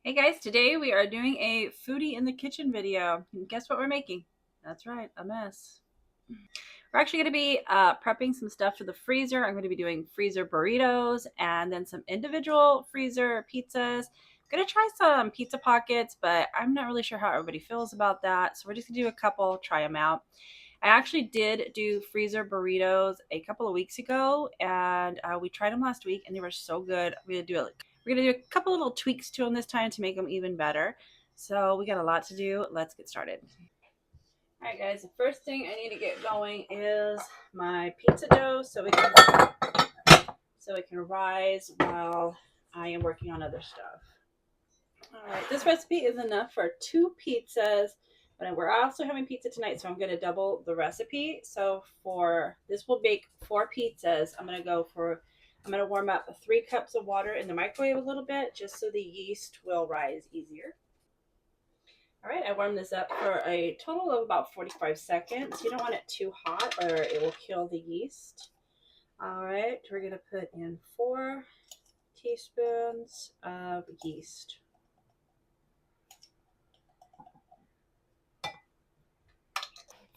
Hey guys, today we are doing a foodie in the kitchen video. And guess what we're making? That's right, a mess. We're actually going to be prepping some stuff for the freezer. I'm going to be doing freezer burritos and then some individual freezer pizzas. I'm going to try some pizza pockets, but I'm not really sure how everybody feels about that. So we're just going to do a couple, try them out. I actually did do freezer burritos a couple of weeks ago, and we tried them last week, and they were so good. We're gonna do a couple little tweaks to them this time to make them even better. So we got a lot to do. Let's get started. All right, guys. The first thing I need to get going is my pizza dough, so it can rise while I am working on other stuff. All right, this recipe is enough for 2 pizzas, but we're also having pizza tonight, so I'm going to double the recipe. So for this, we'll bake 4 pizzas. I'm going to warm up 3 cups of water in the microwave a little bit, just so the yeast will rise easier. All right, I warmed this up for a total of about 45 seconds. You don't want it too hot or it will kill the yeast. All right, we're going to put in 4 teaspoons of yeast.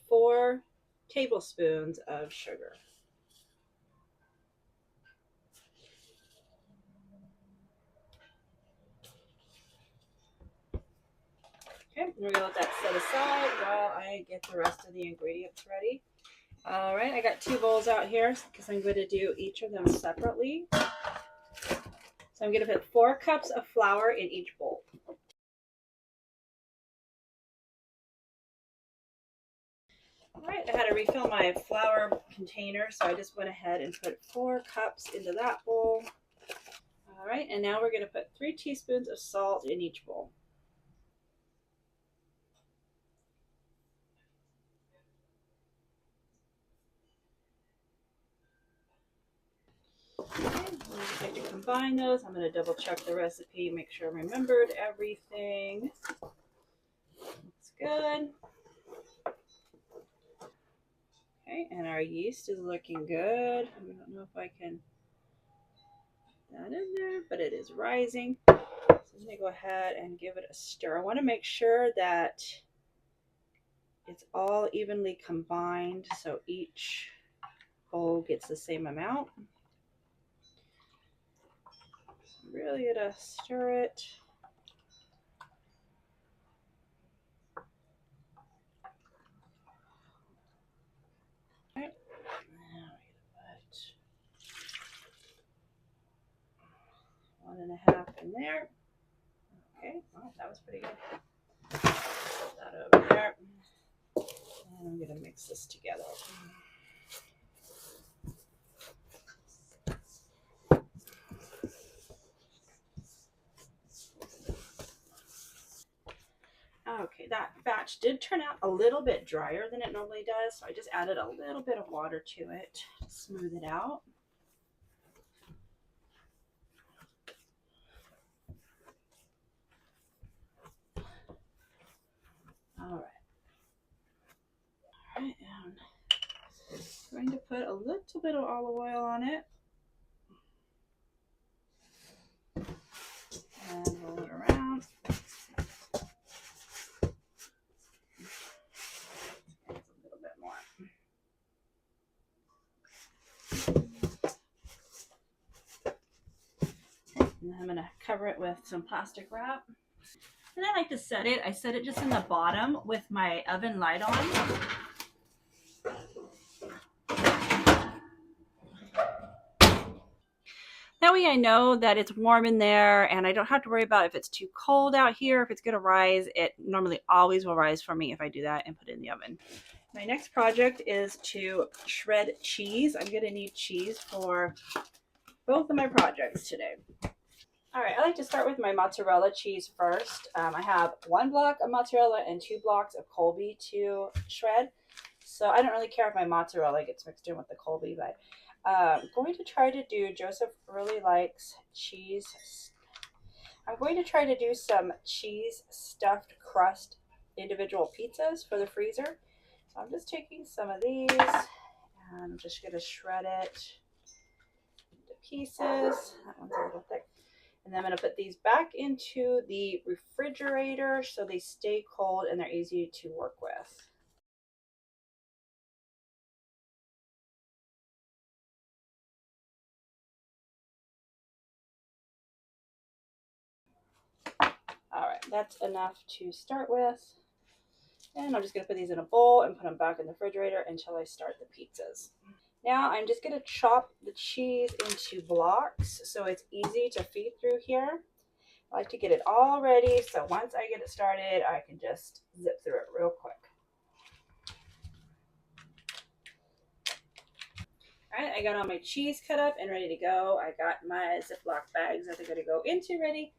4 tablespoons of sugar. Okay, we're gonna let that set aside while I get the rest of the ingredients ready. All right, I got 2 bowls out here because I'm going to do each of them separately. So I'm going to put 4 cups of flour in each bowl. All right, I had to refill my flour container, so I just went ahead and put 4 cups into that bowl. All right, and now we're going to put 3 teaspoons of salt in each bowl. Okay, I like to combine those. I'm going to double check the recipe, make sure I remembered everything. Looks good. Okay, and our yeast is looking good. I don't know if I can put that in there, but it is rising. So I'm going to go ahead and give it a stir. I want to make sure that it's all evenly combined so each bowl gets the same amount. So really going to stir it. All right. Now we're going to put 1.5 in there. Okay, well, that was pretty good. Put that over there. And I'm going to mix this together. Okay, that batch did turn out a little bit drier than it normally does, so I just added a little bit of water to it to smooth it out. All right. All right, and I'm going to put a little bit of olive oil on it. And roll it around. A little bit more. And I'm going to cover it with some plastic wrap. And I like to set it. I set it just in the bottom with my oven light on. That way I know that it's warm in there and I don't have to worry about if it's too cold out here, if it's going to rise. It normally always will rise for me if I do that and put it in the oven. My next project is to shred cheese. I'm going to need cheese for both of my projects today. All right, I like to start with my mozzarella cheese first. I have 1 block of mozzarella and 2 blocks of Colby to shred. So I don't really care if my mozzarella gets mixed in with the Colby, but I'm going to try to do, Joseph really likes cheese. I'm going to try to do some cheese stuffed crust individual pizzas for the freezer. So I'm just taking some of these and I'm just going to shred it into pieces. That one's a little thick. And then I'm going to put these back into the refrigerator so they stay cold and they're easy to work with. All right, that's enough to start with. And I'm just going to put these in a bowl and put them back in the refrigerator until I start the pizzas. Now I'm just going to chop the cheese into blocks so it's easy to feed through here. I like to get it all ready so once I get it started, I can just zip through it real quick. All right, I got all my cheese cut up and ready to go. I got my Ziploc bags that they're going to go into ready.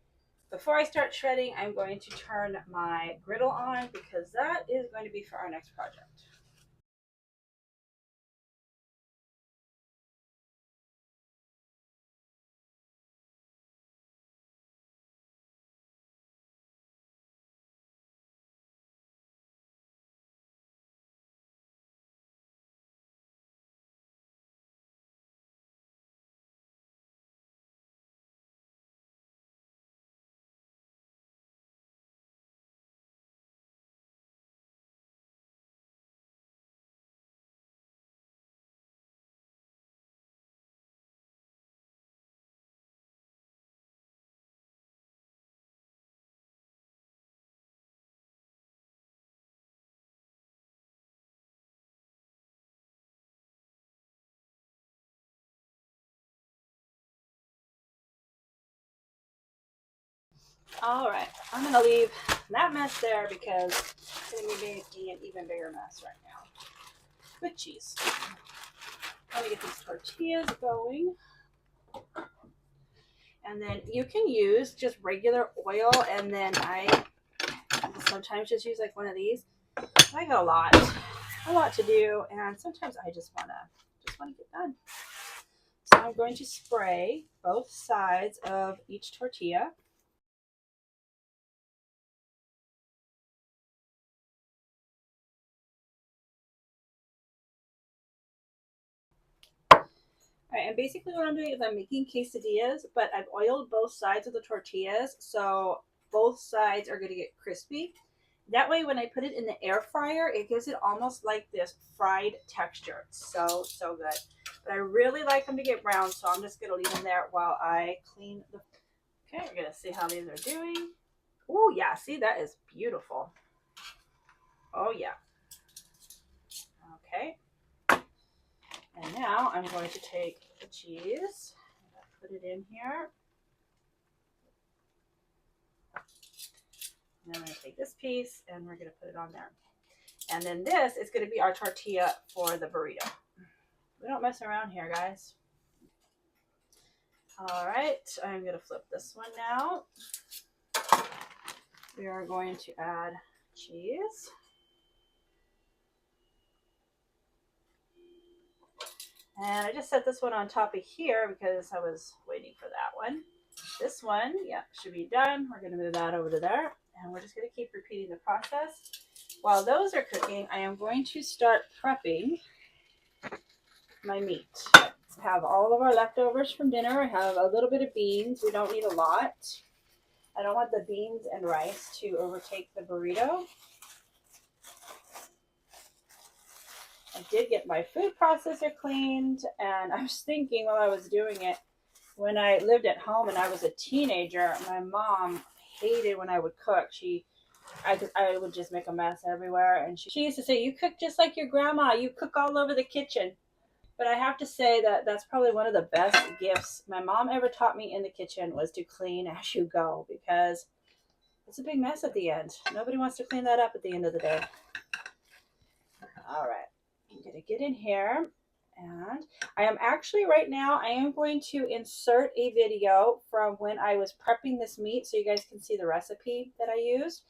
Before I start shredding, I'm going to turn my griddle on because that is going to be for our next project. All right, I'm going to leave that mess there because it's going to be making an even bigger mess right now with cheese. Let me get these tortillas going. And then you can use just regular oil, and then I sometimes just use like one of these. I got a lot to do, and sometimes I just wanna get done. So I'm going to spray both sides of each tortilla. All right, and basically what I'm doing is I'm making quesadillas, but I've oiled both sides of the tortillas, so both sides are going to get crispy. That way, when I put it in the air fryer, it gives it almost like this fried texture. It's so good. But I really like them to get brown, so I'm just going to leave them there while I clean the. Okay, we're going to see how these are doing. Oh, yeah, see, that is beautiful. Oh, yeah. Okay. And now I'm going to take the cheese, put it in here. And I'm going to take this piece and we're going to put it on there. And then this is going to be our tortilla for the burrito. We don't mess around here, guys. All right, I'm going to flip this one now. We are going to add cheese. And I just set this one on top of here because I was waiting for that one. This one, yeah, should be done. We're going to move that over to there. And we're just going to keep repeating the process. While those are cooking, I am going to start prepping my meat. I have all of our leftovers from dinner. I have a little bit of beans. We don't need a lot. I don't want the beans and rice to overtake the burrito. I did get my food processor cleaned, and I was thinking while I was doing it, when I lived at home and I was a teenager, my mom hated when I would cook. I would just make a mess everywhere, and she used to say, "You cook just like your grandma. You cook all over the kitchen." But I have to say that that's probably one of the best gifts my mom ever taught me in the kitchen was to clean as you go, because it's a big mess at the end. Nobody wants to clean that up at the end of the day. All right, I'm gonna get in here, and I am actually right now, I am going to insert a video from when I was prepping this meat so you guys can see the recipe that I used.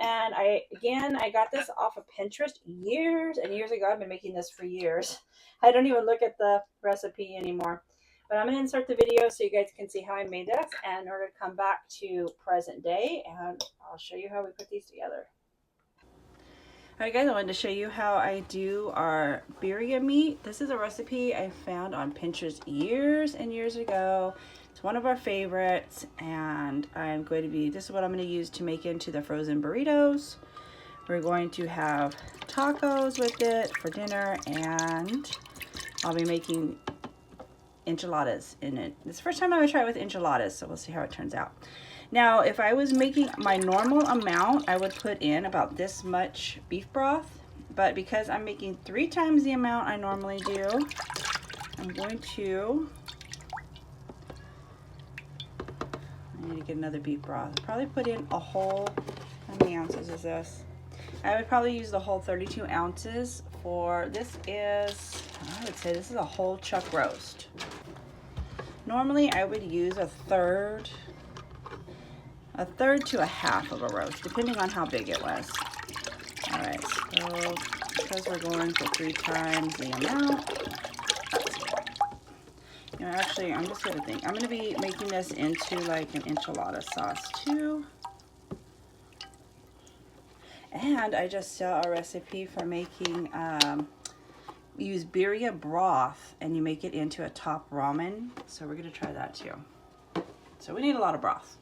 And I got this off of Pinterest years and years ago. I've been making this for years. I don't even look at the recipe anymore. But I'm going to insert the video so you guys can see how I made this. And we're going to come back to present day and I'll show you how we put these together. Alright guys, I wanted to show you how I do our birria meat. This is a recipe I found on Pinterest years and years ago. It's one of our favorites, and I'm going to be, this is what I'm going to use to make into the frozen burritos. We're going to have tacos with it for dinner, and I'll be making enchiladas in it. This is the first time I'm going to try it with enchiladas, so we'll see how it turns out. Now, if I was making my normal amount, I would put in about this much beef broth, but because I'm making 3 times the amount I normally do, I'm going to, I need to get another beef broth. I'll probably put in a whole, how many ounces is this? I would probably use the whole 32 ounces for, this is, I would say this is a whole chuck roast. Normally I would use a third to a half of a roast, depending on how big it was. All right, so because we're going for 3 times the amount, you know, actually, I'm just gonna think, I'm gonna be making this into like an enchilada sauce too. And I just saw a recipe for making, use birria broth and you make it into a top ramen. So we're gonna try that too. So we need a lot of broth.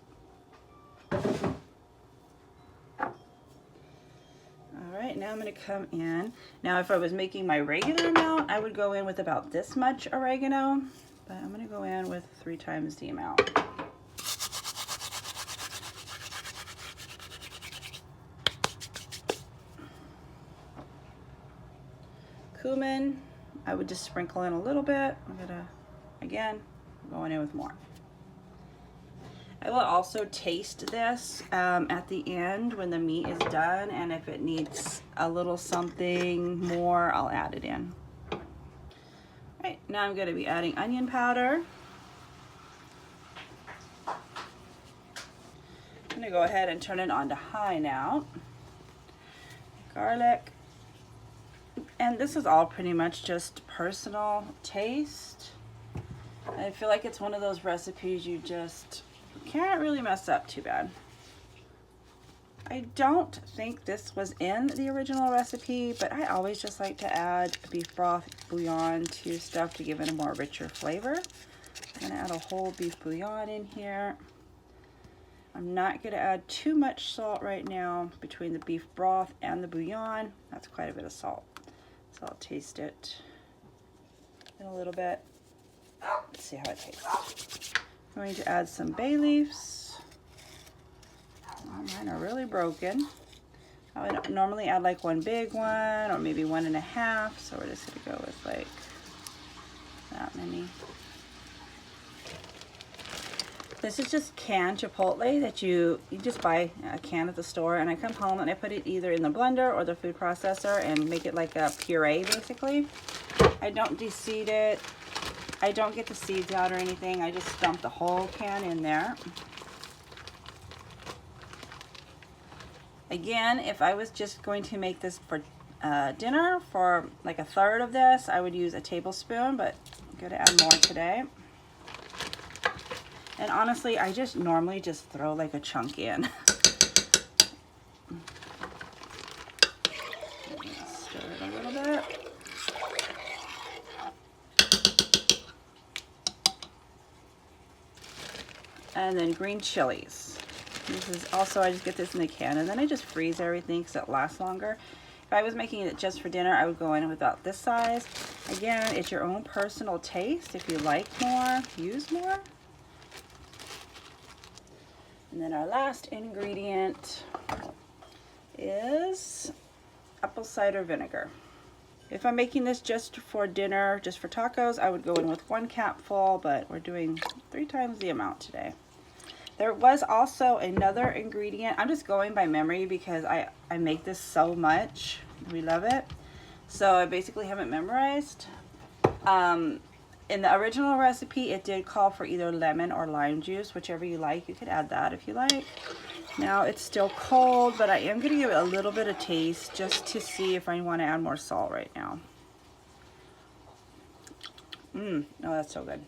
All right, now I'm gonna come in. Now if I was making my regular amount, I would go in with about this much oregano, but I'm gonna go in with 3 times the amount. Cumin, I would just sprinkle in a little bit. I'm gonna, again, going in with more. I will also taste this at the end when the meat is done, and if it needs a little something more, I'll add it in. All right, now I'm gonna be adding onion powder. I'm gonna go ahead and turn it on to high now. Garlic. And this is all pretty much just personal taste. I feel like it's one of those recipes you just can't really mess up too bad. I don't think this was in the original recipe, but I always just like to add beef broth bouillon to stuff to give it a more richer flavor. I'm gonna add a whole beef bouillon in here. I'm not gonna add too much salt right now between the beef broth and the bouillon. That's quite a bit of salt. So I'll taste it in a little bit. Let's see how it tastes. I'm going to add some bay leaves. Oh, mine are really broken. I would normally add like 1 big one or maybe 1.5. So we're just gonna go with like that many. This is just canned chipotle that you just buy a can at the store, and I come home and I put it either in the blender or the food processor and make it like a puree basically. I don't de-seed it. I don't get the seeds out or anything. I just dump the whole can in there. Again, if I was just going to make this for dinner for like a third of this, I would use a tablespoon, but I'm going to add more today. And honestly, I just normally just throw like a chunk in. Stir it a little bit. And then green chilies. This is also, I just get this in the can, and then I just freeze everything because it lasts longer. If I was making it just for dinner, I would go in with about this size. Again, it's your own personal taste. If you like more, use more. And then our last ingredient is apple cider vinegar. If I'm making this just for dinner, just for tacos, I would go in with 1 capful, but we're doing 3 times the amount today. There was also another ingredient. I'm just going by memory because I make this so much. We love it. So I basically haven't memorized. In the original recipe, it did call for either lemon or lime juice, whichever you like. You could add that if you like. Now it's still cold, but I am going to give it a little bit of taste just to see if I want to add more salt right now. Oh, that's so good.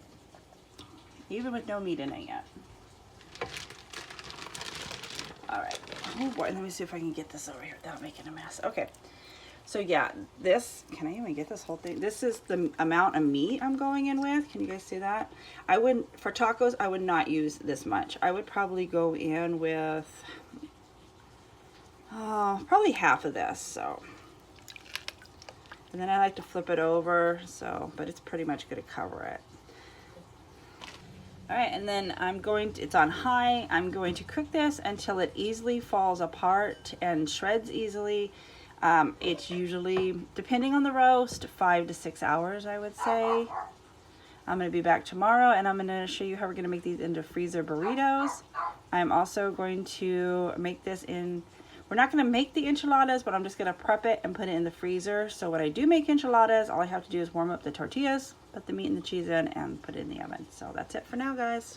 Even with no meat in it yet. All right. Oh boy, let me see if I can get this over here without making a mess. Okay. So yeah, this, can I even get this whole thing? This is the amount of meat I'm going in with. Can you guys see that? I wouldn't, for tacos, I would not use this much. I would probably go in with, probably half of this, so. And then I like to flip it over, so, but it's pretty much gonna cover it. All right, and then it's on high. I'm going to cook this until it easily falls apart and shreds easily. It's usually, depending on the roast, 5 to 6 hours, I would say. I'm going to be back tomorrow, and I'm going to show you how we're going to make these into freezer burritos. I'm also going to make this in, we're not going to make the enchiladas, but I'm just going to prep it and put it in the freezer. So when I do make enchiladas, all I have to do is warm up the tortillas, put the meat and the cheese in, and put it in the oven. So that's it for now, guys.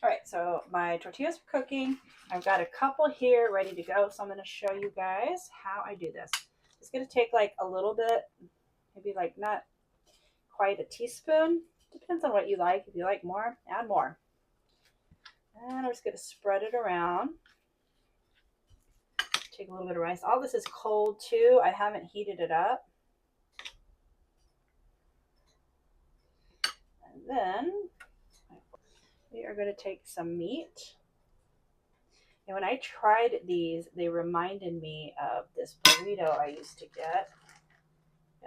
All right, so my tortillas are cooking. I've got a couple here ready to go, so I'm going to show you guys how I do this. It's going to take like a little bit, maybe like not quite a teaspoon. Depends on what you like. If you like more, add more. And I'm just going to spread it around. Take a little bit of rice. All this is cold too. I haven't heated it up. And then we are going to take some meat. And when I tried these, they reminded me of this burrito I used to get.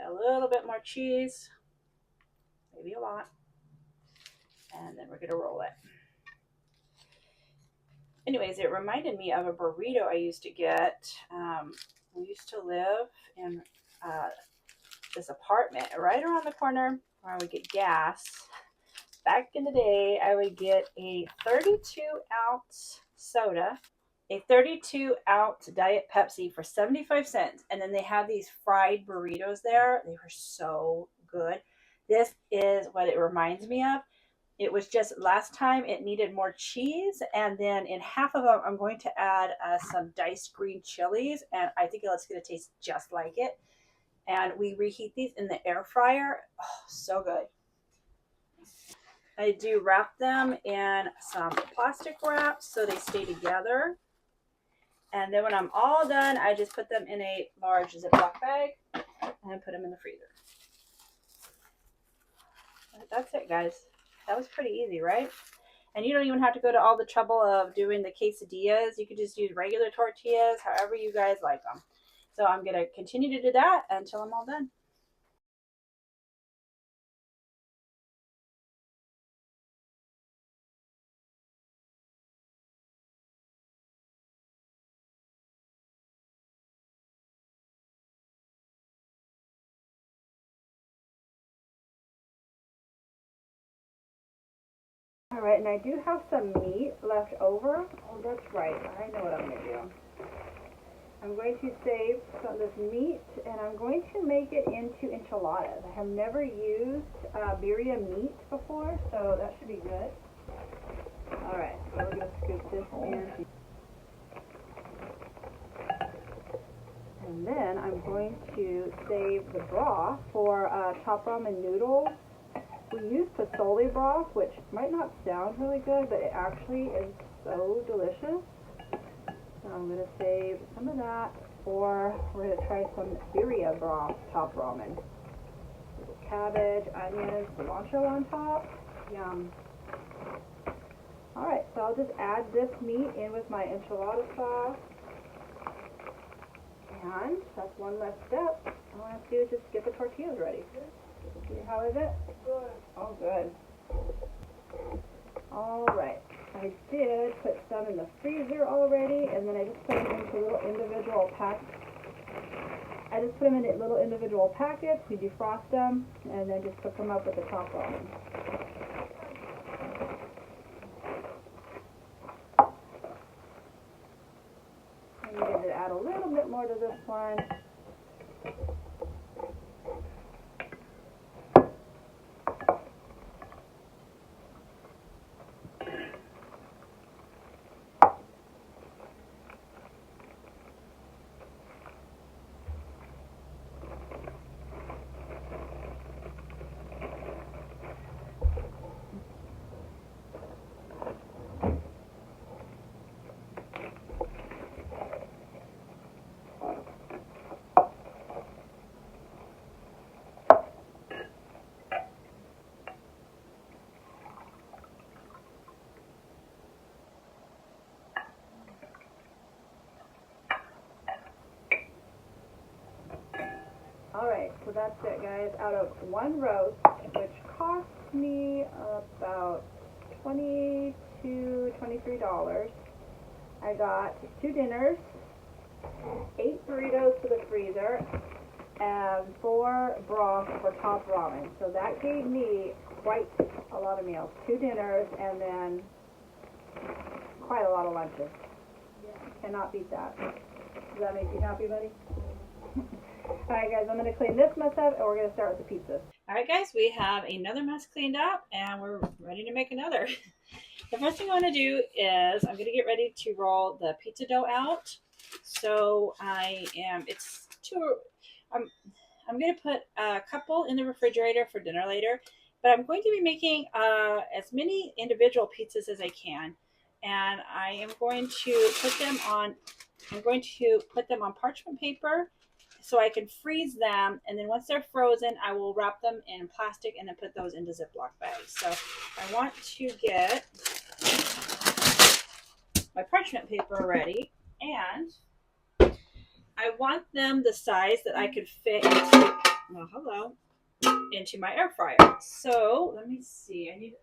A little bit more cheese, maybe a lot. And then we're going to roll it. Anyways, it reminded me of a burrito I used to get. We used to live in this apartment right around the corner where I would get gas. Back in the day, I would get a 32-ounce soda, a 32-ounce Diet Pepsi for 75 cents. And then they have these fried burritos there. They were so good. This is what it reminds me of. It was just last time it needed more cheese. And then in half of them, I'm going to add some diced green chilies. And I think it's going to taste just like it. And we reheat these in the air fryer. Oh, so good. I do wrap them in some plastic wrap so they stay together. And then when I'm all done, I just put them in a large Ziploc bag and put them in the freezer. That's it, guys. That was pretty easy, right? And you don't even have to go to all the trouble of doing the quesadillas. You could just use regular tortillas, however you guys like them. So I'm going to continue to do that until I'm all done. All right, and I do have some meat left over. Oh, that's right. I know what I'm going to do. I'm going to save some of this meat, and I'm going to make it into enchiladas. I have never used birria meat before, so that should be good. All right, so we're going to scoop this in. And then I'm going to save the broth for top ramen noodles. We use Pozole broth, which might not sound really good, but it actually is so delicious. So I'm going to save some of that, or we're going to try some birria broth top ramen. Little cabbage, onions, cilantro on top. Yum. Alright, so I'll just add this meat in with my enchilada sauce. And that's one less step. All I have to do is just get the tortillas ready. How is it? Good. Oh, good. All right. I did put some in the freezer already, and then I just put them into little individual packets. We defrost them, and then just cook them up with the top ramen. I needed to add a little bit more to this one. that's it, guys. Out of one roast, which cost me about $22, $23, I got 2 dinners, 8 burritos to the freezer, and 4 broths for top ramen. So that gave me quite a lot of meals. 2 dinners and then quite a lot of lunches. Cannot beat that. Does that make you happy, buddy? Alright guys, I'm going to clean this mess up and we're going to start with the pizzas. Alright guys, we have another mess cleaned up and we're ready to make another. The first thing I want to do is I'm going to get ready to roll the pizza dough out. So I'm going to put a couple in the refrigerator for dinner later, but I'm going to be making as many individual pizzas as I can. And I am going to put them on parchment paper so I can freeze them, and then once they're frozen, I will wrap them in plastic and then put those into Ziploc bags. So I want to get my parchment paper ready, and I want them the size that I could fit into my air fryer. So let me see.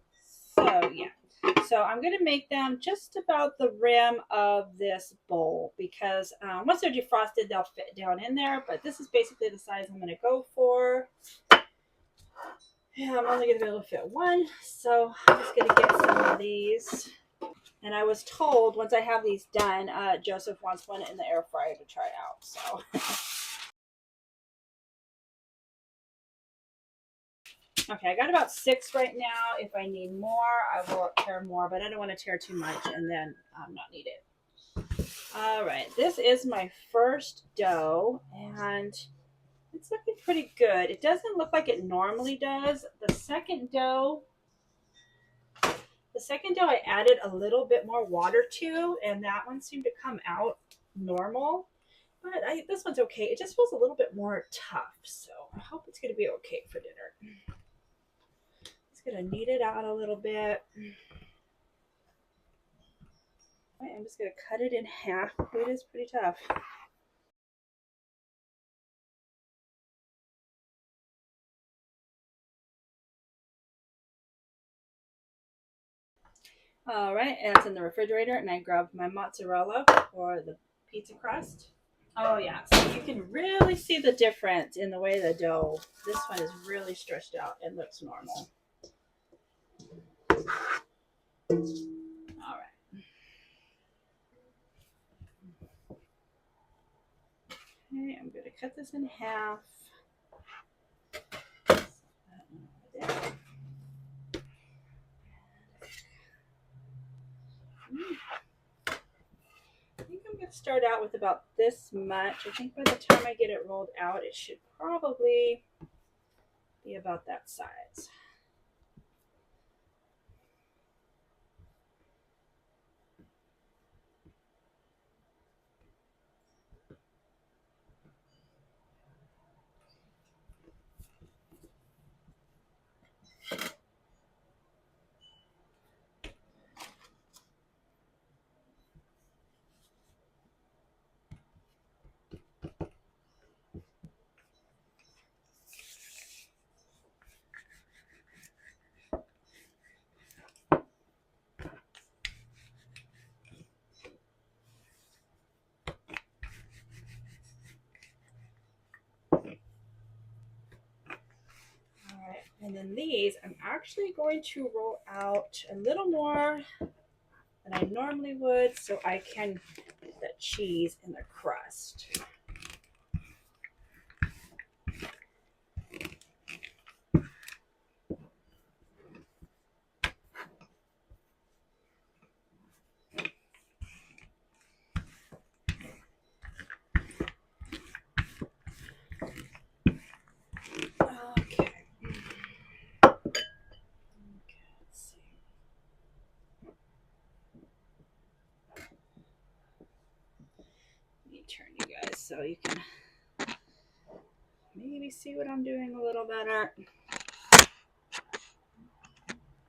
So I'm going to make them just about the rim of this bowl because once they're defrosted, they'll fit down in there. But this is basically the size I'm going to go for. Yeah, I'm only going to be able to fit one. So I'm just going to get some of these. And I was told once I have these done, Joseph wants one in the air fryer to try out. So. Okay, I got about 6 right now. If I need more, I will tear more, but I don't want to tear too much and then not need it. All right, this is my first dough, and it's looking pretty good. It doesn't look like it normally does. The second dough I added a little bit more water to, and that one seemed to come out normal. But this one's okay. It just feels a little bit more tough, so I hope it's going to be okay for dinner. Gonna knead it out a little bit. I'm just gonna cut it in half. It is pretty tough. All right, and it's in the refrigerator, and I grabbed my mozzarella for the pizza crust. Oh yeah, so you can really see the difference in the way the dough. This one is really stretched out and looks normal. All right. Okay, I'm gonna cut this in half. I think I'm going to start out with about this much. I think by the time I get it rolled out, it should probably be about that size. And then these, I'm actually going to roll out a little more than I normally would so I can get that cheese in the crust. Okay. Let's see. Let me turn you guys so you can maybe see what I'm doing a little better.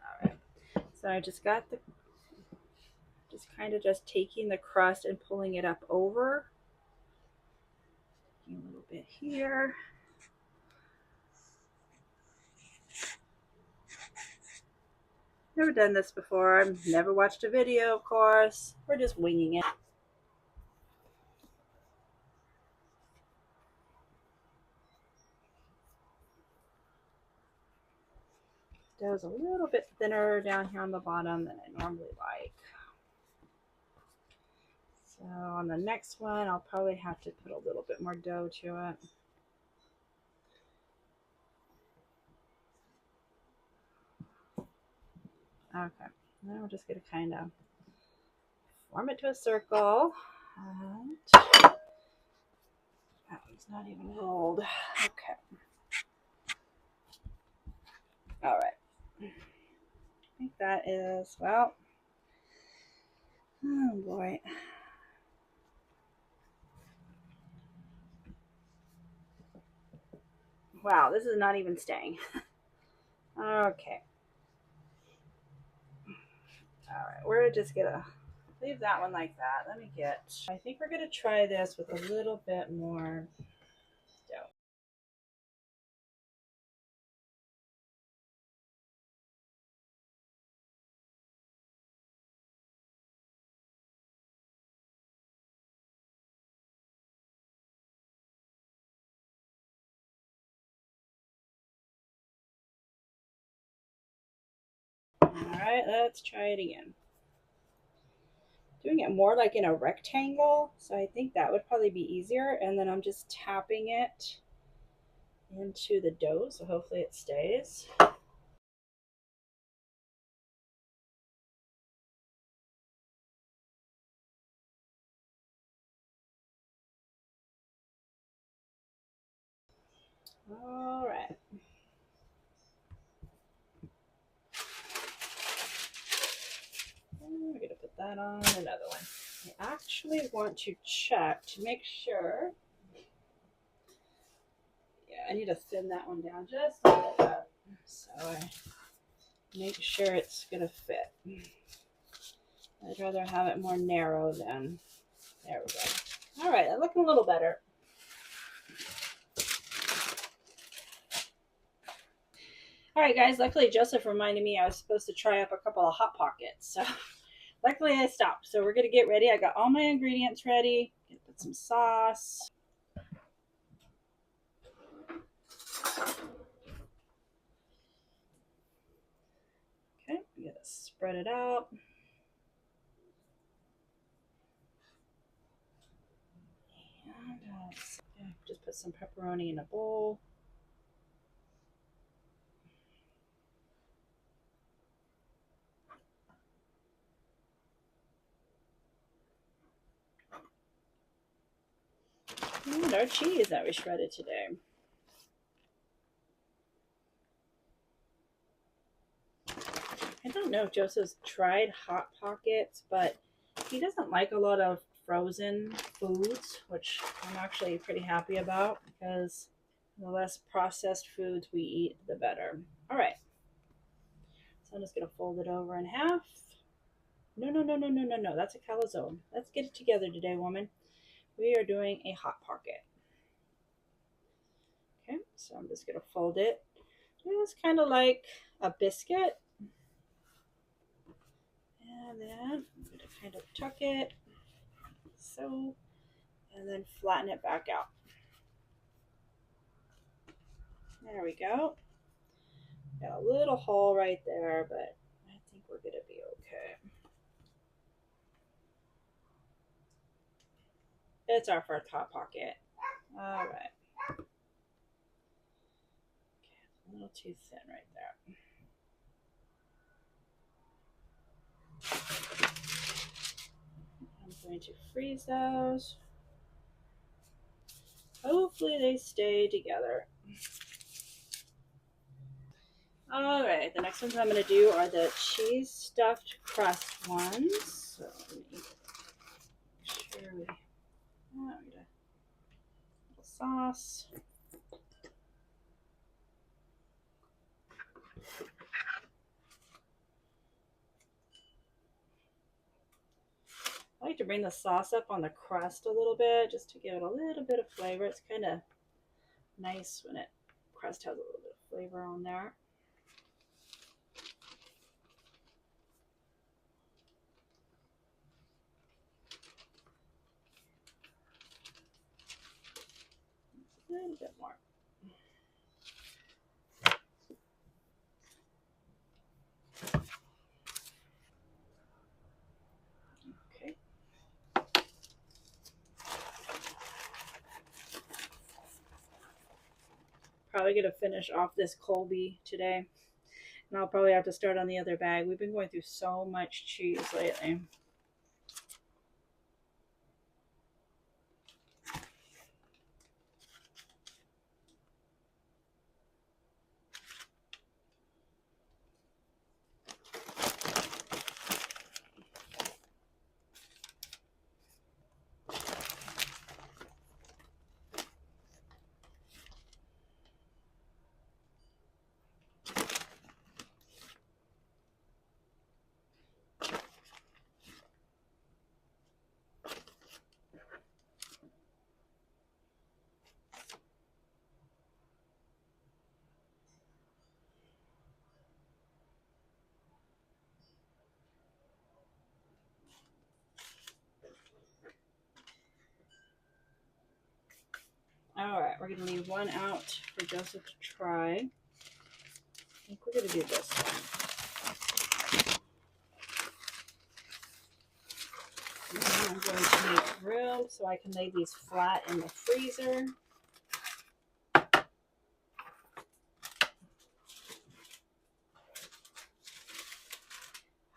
All right. So I just got just taking the crust and pulling it up over. A little bit here. Never done this before. I've never watched a video, of course. We're just winging it. Dough's a little bit thinner down here on the bottom than I normally like. So on the next one, I'll probably have to put a little bit more dough to it. Okay, now we're just going to kind of form it to a circle. And that one's not even rolled. Okay. All right. I think that is, well, oh boy. Wow, this is not even staying. Okay. All right, we're just gonna leave that one like that. Let me get, I think we're gonna try this with a little bit more dough. All right, let's try it again. Doing it more like in a rectangle, so I think that would probably be easier. And then I'm just tapping it into the dough, so hopefully it stays. All right. We're gonna put that on another one. I actually want to check to make sure. Yeah, I need to thin that one down just a little bit, so I make sure it's gonna fit. I'd rather have it more narrow than, there we go. All right, that's looking a little better. All right, guys, luckily Joseph reminded me I was supposed to try up a couple of Hot Pockets, so luckily I stopped. So we're gonna get ready. I got all my ingredients ready. Gonna put some sauce. Okay, we gotta spread it out. And just put some pepperoni in a bowl. And our cheese that we shredded today. I don't know if Joseph's tried Hot Pockets, but he doesn't like a lot of frozen foods, which I'm actually pretty happy about because the less processed foods we eat, the better. All right. So I'm just going to fold it over in half. No, no, no, no, no, no, no. That's a calzone. Let's get it together today, woman. We are doing a Hot Pocket. Okay, so I'm just going to fold it. It's kind of like a biscuit. And then I'm going to kind of tuck it. So, and then flatten it back out. There we go. Got a little hole right there, but I think we're going to be okay. It's our first Hot Pocket. All right. Okay, a little too thin right there. I'm going to freeze those. Hopefully they stay together. All right, the next ones I'm going to do are the cheese stuffed crust ones. So let me make sure we get a little sauce. I like to bring the sauce up on the crust a little bit just to give it a little bit of flavor. It's kind of nice when it crust has a little bit of flavor on there. bit more. Okay. Probably gonna finish off this Colby today. And I'll probably have to start on the other bag. We've been going through so much cheese lately. All right, we're gonna leave one out for Joseph to try. I think we're gonna do this one. And I'm going to make room so I can lay these flat in the freezer.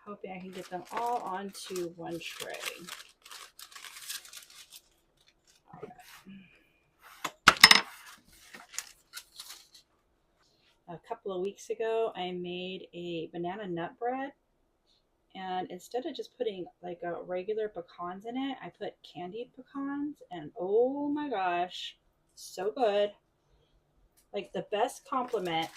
Hoping I can get them all onto one tray. A couple of weeks ago, I made a banana nut bread, and instead of just putting like a regular pecans in it, I put candied pecans, and oh my gosh, so good. Like the best compliment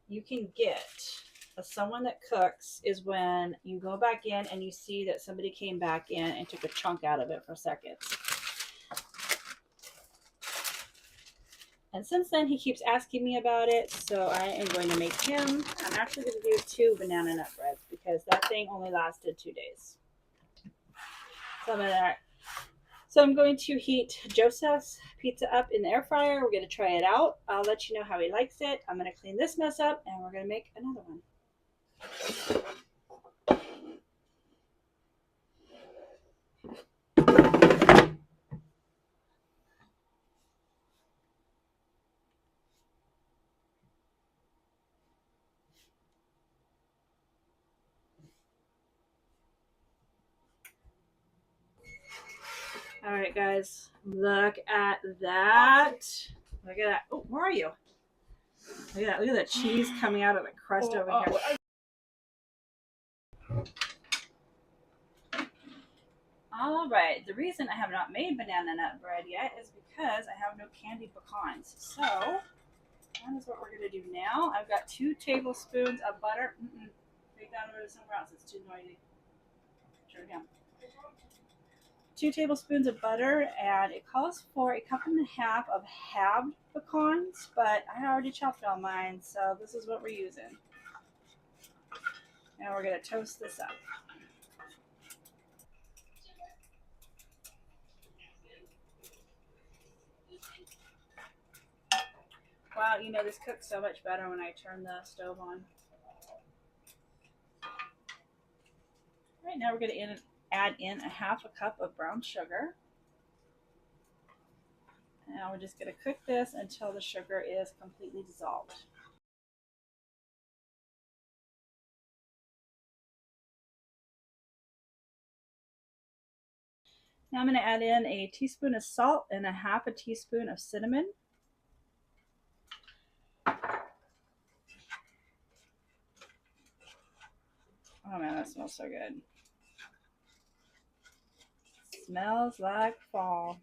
you can get as someone that cooks is when you go back in and you see that somebody came back in and took a chunk out of it for seconds. And since then, he keeps asking me about it, so I am going to make him. I'm actually going to do 2 banana nut breads because that thing only lasted 2 days. So I'm going to heat Joseph's pizza up in the air fryer. We're going to try it out. I'll let you know how he likes it. I'm going to clean this mess up, and we're going to make another one. All right, guys, look at that. Look at that. Oh, where are you? Look at that. Look at the cheese coming out of the crust over here. All right. The reason I have not made banana nut bread yet is because I have no candied pecans. So that is what we're going to do now. I've got 2 tablespoons of butter. Take that over to somewhere else. It's too noisy. Sure again. 2 tablespoons of butter, and it calls for 1.5 cups of halved pecans, but I already chopped all mine, so this is what we're using. Now we're going to toast this up. Wow, you know, this cooks so much better when I turn the stove on. Right now we're going to add in 1/2 cup of brown sugar. Now we're just going to cook this until the sugar is completely dissolved. Now I'm going to add in a teaspoon of salt and 1/2 teaspoon of cinnamon. Oh man, that smells so good. Smells like fall.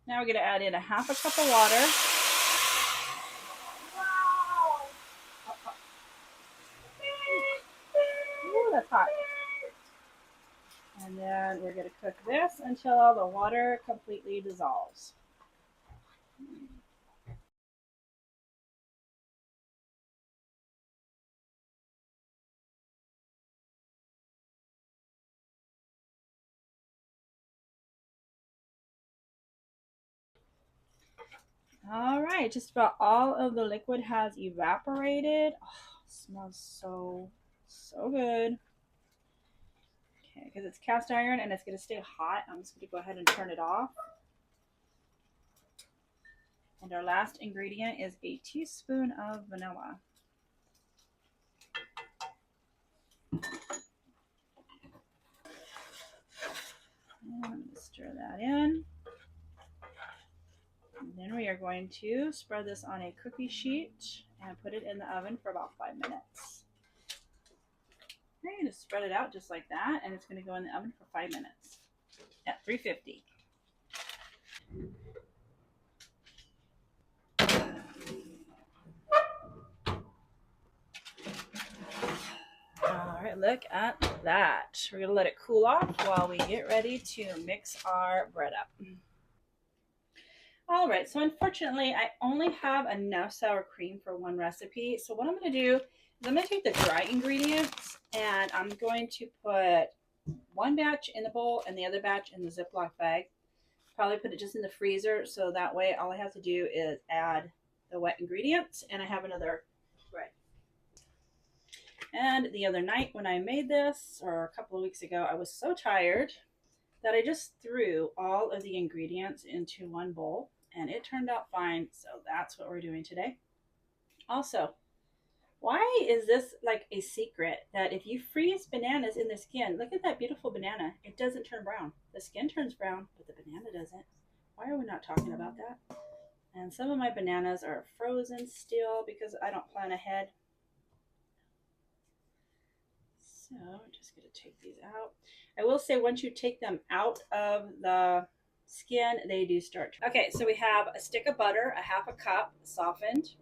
Now we're going to add in 1/2 cup of water. Ooh, that's hot. And then we're going to cook this until all the water completely dissolves. All right, just about all of the liquid has evaporated. Oh, smells so good. Okay, because it's cast iron and it's going to stay hot, I'm just going to go ahead and turn it off. And our last ingredient is a teaspoon of vanilla. And I'm going to stir that in. And then we are going to spread this on a cookie sheet and put it in the oven for about 5 minutes. Okay, just spread it out just like that, and it's going to go in the oven for 5 minutes at 350. All right, look at that. We're going to let it cool off while we get ready to mix our bread up. All right, so unfortunately, I only have enough sour cream for one recipe. So what I'm going to do is I'm going to take the dry ingredients and I'm going to put one batch in the bowl and the other batch in the Ziploc bag. Probably put it just in the freezer, so that way all I have to do is add the wet ingredients and I have another bread. And the other night when I made this, or a couple of weeks ago, I was so tired that I just threw all of the ingredients into one bowl and it turned out fine. So that's what we're doing today. Also, why is this like a secret that if you freeze bananas in the skin, look at that beautiful banana, it doesn't turn brown. The skin turns brown, but the banana doesn't. Why are we not talking about that? And some of my bananas are frozen still because I don't plan ahead. So I'm just going to take these out. I will say once you take them out of the skin, they do start. Okay, so we have a stick of butter, a half a cup softened.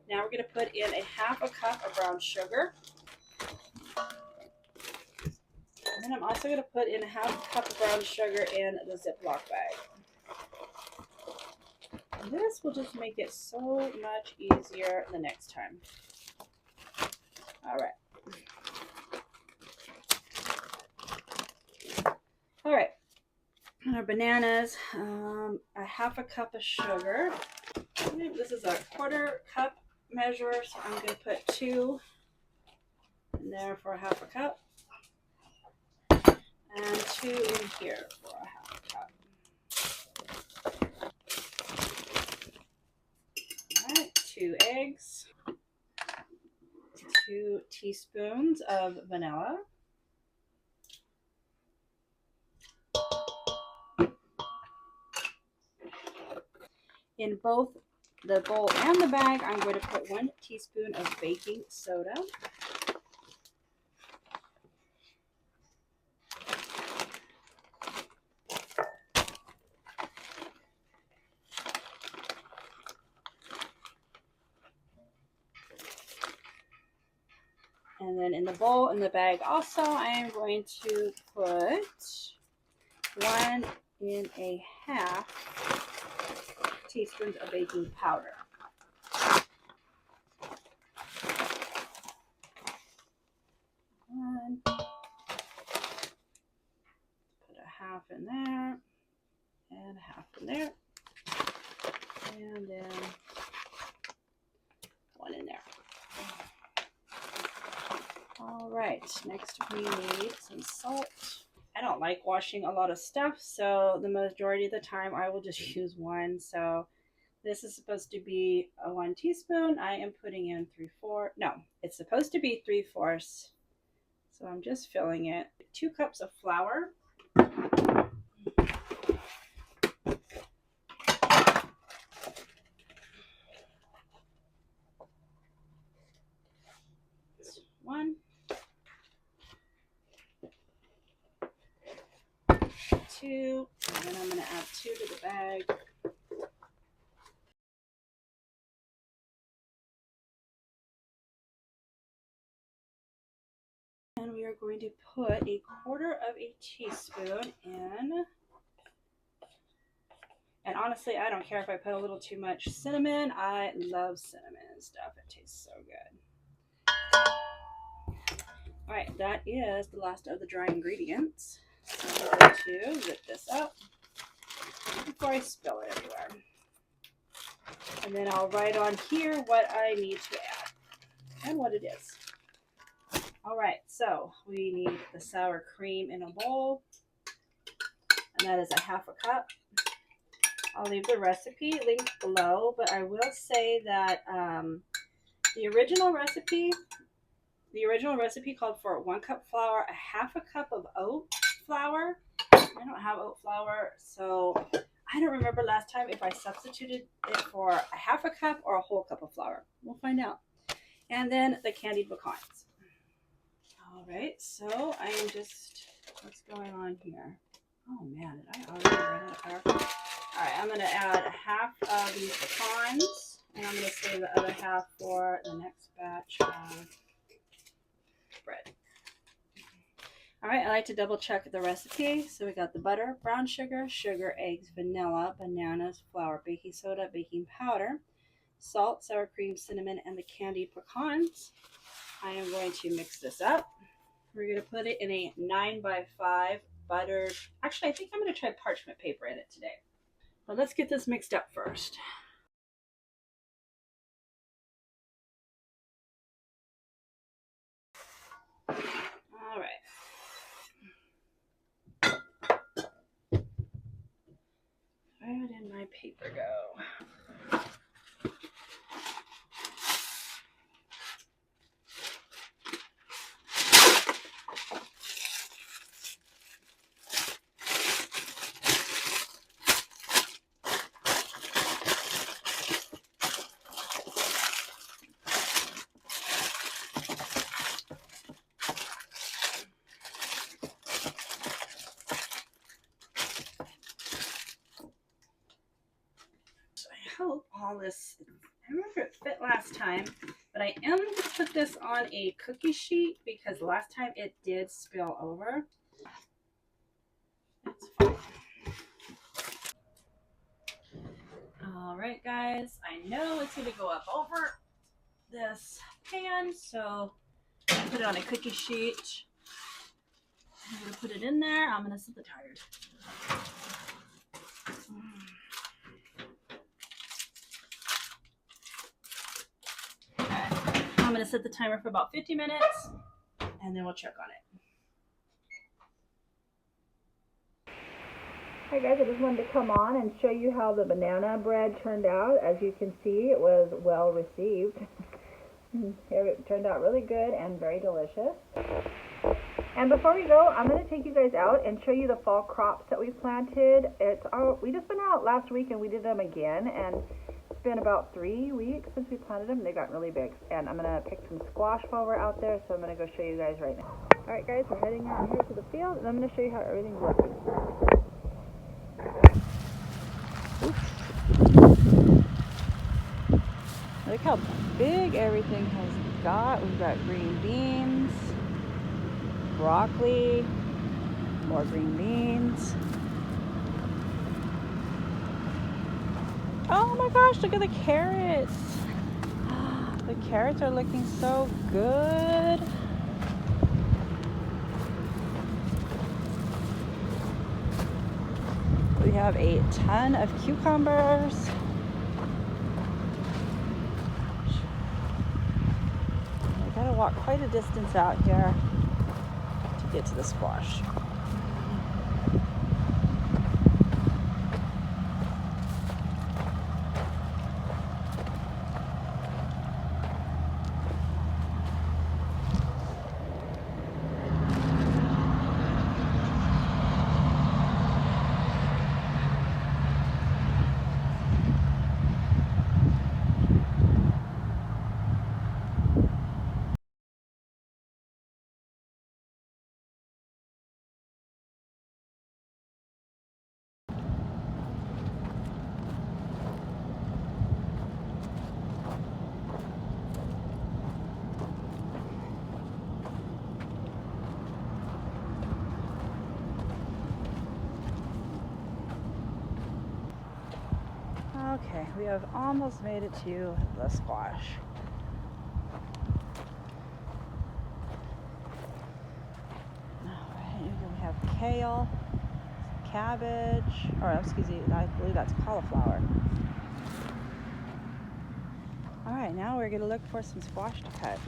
Now we're going to put in a half a cup of brown sugar. And then I'm also going to put in a half a cup of brown sugar in the Ziploc bag. And this will just make it so much easier the next time. All right. All right. And our bananas, a half a cup of sugar. This is a quarter cup measure, so I'm going to put 2 in there for a half a cup. And 2 in here for a half a cup. All right, 2 eggs, 2 teaspoons of vanilla, in both the bowl and the bag, I'm going to put 1 teaspoon of baking soda. And then in the bowl and the bag also, I am going to put 1 1/2 teaspoons of baking powder. And put a half in there, and a half in there, and then 1 in there. All right, next we need some salt. I don't like washing a lot of stuff, so the majority of the time I will just use 1. So this is supposed to be a 1 teaspoon. I am putting in 3/4. No, it's supposed to be 3/4. So I'm just filling it. 2 cups of flour. 1, 2, and then I'm going to add 2 to the bag. And we are going to put 1/4 of a teaspoon in. And honestly, I don't care if I put a little too much cinnamon. I love cinnamon and stuff. It tastes so good. All right, that is the last of the dry ingredients. So I'm going to zip this up before I spill it everywhere. And then I'll write on here what I need to add and what it is. All right, so we need the sour cream in a bowl, and that is a 1/2 cup. I'll leave the recipe linked below, but I will say that the original recipe called for 1 cup flour, a 1/2 cup of oat flour. I don't have oat flour, so I don't remember last time if I substituted it for a 1/2 cup or a whole cup of flour. We'll find out. And then the candied pecans. All right, so I am just, what's going on here? Oh man, did I already run out of power? All right, I'm going to add 1/2 of these pecans, and I'm going to save the other 1/2 for the next batch of bread. All right, I like to double check the recipe. So we got the butter, brown sugar, eggs, vanilla, bananas, flour, baking soda, baking powder, salt, sour cream, cinnamon, and the candied pecans. I am going to mix this up. We're going to put it in a 9x5 buttered. Actually, I think I'm going to try parchment paper in it today. But let's get this mixed up first. All right. Where did my paper go? Hope all this, I remember it fit last time, but I am going to put this on a cookie sheet because last time it did spill over. That's fine. All right, guys, I know it's going to go up over this pan, so I put it on a cookie sheet. I'm going to put it in there. I'm going to set the timer. I'm going to set the timer for about 50 minutes, and then we'll check on it. Hi guys, I just wanted to come on and show you how the banana bread turned out. As you can see, it was well received. It turned out really good and very delicious. And before we go, I'm going to take you guys out and show you the fall crops that we planted. We just went out last week and we did them again, and it's been about 3 weeks since we planted them. They got really big, and I'm going to pick some squash while we're out there, so I'm going to go show you guys right now. All right guys, we're heading out here to the field, and I'm going to show you how everything's working. Look how big everything has got. We've got green beans, broccoli, more green beans. Oh my gosh, look at the carrots. The carrots are looking so good. We have a ton of cucumbers. I gotta walk quite a distance out here to get to the squash. Okay, we have almost made it to the squash. Alright, we have kale, cabbage, or excuse me, I believe that's cauliflower. All right, now we're gonna look for some squash to cut.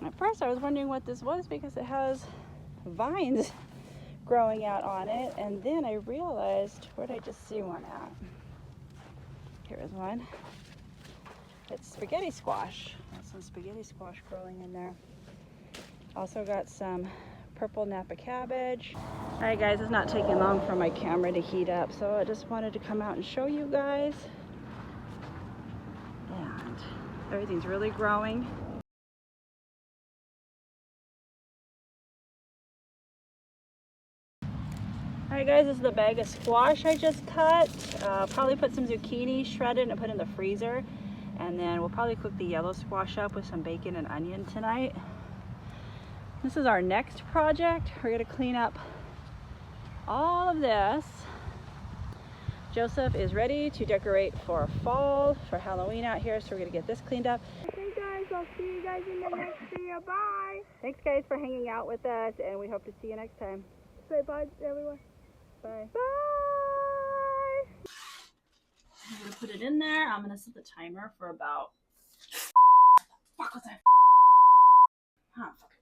At first I was wondering what this was because it has vines growing out on it, and then I realized, where did I just see one at? Here is one. It's spaghetti squash. There's some spaghetti squash growing in there. Also got some purple Napa cabbage. All right guys, it's not taking long for my camera to heat up, so I just wanted to come out and show you guys. And everything's really growing. Alright guys, this is the bag of squash I just cut. Probably put some zucchini shredded and put in the freezer. And then we'll probably cook the yellow squash up with some bacon and onion tonight. This is our next project. We're going to clean up all of this. Joseph is ready to decorate for fall, for Halloween out here, so we're going to get this cleaned up. Okay guys, I'll see you guys in the next video. Bye! Thanks guys for hanging out with us, and we hope to see you next time. Say bye everyone. Bye. Bye. I'm gonna put it in there. I'm gonna set the timer for about. Fuck was that? Huh,